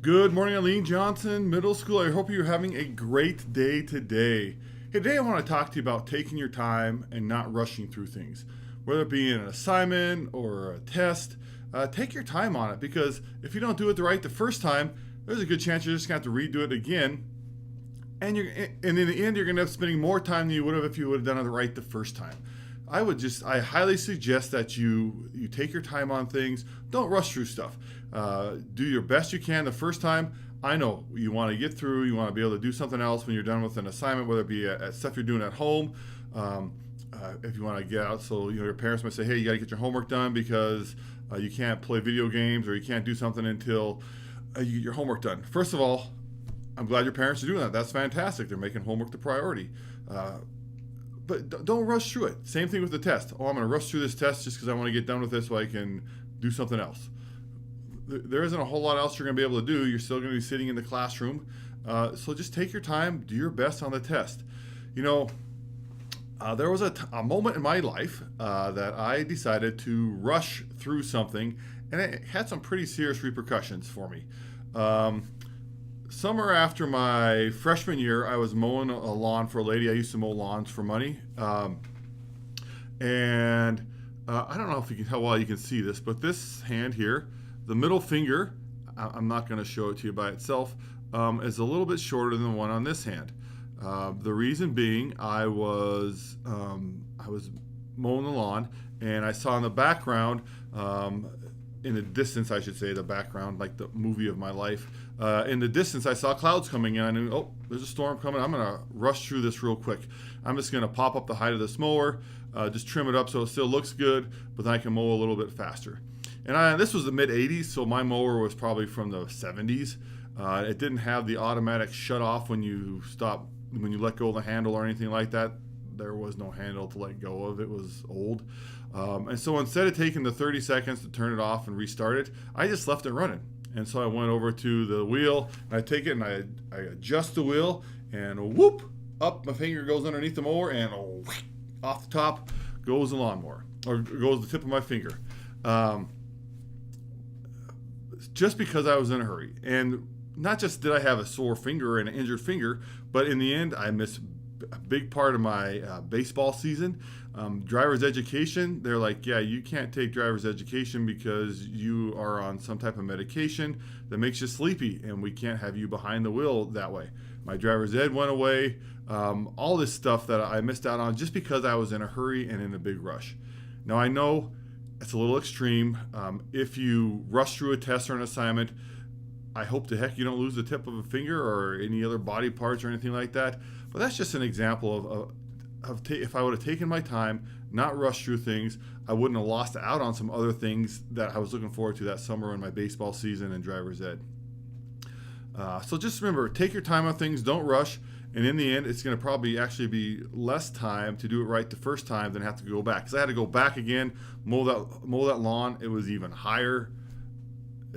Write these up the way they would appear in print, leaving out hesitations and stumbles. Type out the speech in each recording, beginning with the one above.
Good morning, Eileen Johnson, middle school. I hope you're having a great day today. Hey, today I want to talk to you about taking your time and not rushing through things. Whether it be an assignment or a test, take your time on it because if you don't do it right the first time, there's a good chance you're just going to have to redo it again. And in the end, you're going to end up spending more time than you would have if you would have done it right the first time. I highly suggest that you take your time on things. Don't rush through stuff. Do your best you can the first time. I know you want to get through. You want to be able to do something else when you're done with an assignment, whether it be at stuff you're doing at home. If you want to get out, so your parents might say, "Hey, you got to get your homework done because you can't play video games or you can't do something until you get your homework done." First of all, I'm glad your parents are doing that. That's fantastic. They're making homework the priority. But don't rush through it. Same thing with the test. Oh, I'm going to rush through this test just because I want to get done with this so I can do something else. There isn't a whole lot else you're going to be able to do. You're still going to be sitting in the classroom. So just take your time, do your best on the test. There was a moment in my life that I decided to rush through something, and it had some pretty serious repercussions for me. Summer after my freshman year, I was mowing a lawn for a lady. I used to mow lawns for money. And I don't know if how well you can see this, but this hand here, the middle finger, I'm not going to show it to you by itself, is a little bit shorter than the one on this hand. The reason being, I was mowing the lawn, and I saw in the background, in the distance, I should say, the background, like the movie of my life. In the distance, I saw clouds coming in. I knew, oh, there's a storm coming. I'm going to rush through this real quick. I'm just going to pop up the height of this mower, just trim it up so it still looks good, but then I can mow a little bit faster. And this was the mid-'80s, so my mower was probably from the 70s. It didn't have the automatic shut-off when you let go of the handle or anything like that. There was no handle to let go of. It was old. And so instead of taking the 30 seconds to turn it off and restart it, I just left it running. And so I went over to the wheel, and I take it and I adjust the wheel, and whoop, up my finger goes underneath the mower, and off the top goes the lawnmower, or goes the tip of my finger. Just because I was in a hurry. And not just did I have a sore finger and an injured finger, but in the end, I missed a big part of my baseball season. Driver's education, they're like, yeah, you can't take driver's education because you are on some type of medication that makes you sleepy, and we can't have you behind the wheel that way. My driver's ed went away. All this stuff that I missed out on just because I was in a hurry and in a big rush. Now, I know it's a little extreme. If you rush through a test or an assignment, I hope to heck you don't lose the tip of a finger or any other body parts or anything like that. But that's just an example of if I would have taken my time, not rushed through things, I wouldn't have lost out on some other things that I was looking forward to that summer in my baseball season and driver's ed. So just remember, take your time on things, don't rush, and in the end, it's going to probably actually be less time to do it right the first time than have to go back. Because I had to go back again, mow that lawn. It was even higher,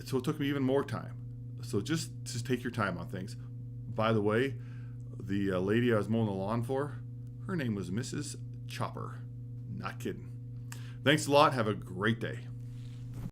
so it took me even more time. So just take your time on things. By the way, the lady I was mowing the lawn for, her name was Mrs. Chopper. Not kidding. Thanks a lot. Have a great day.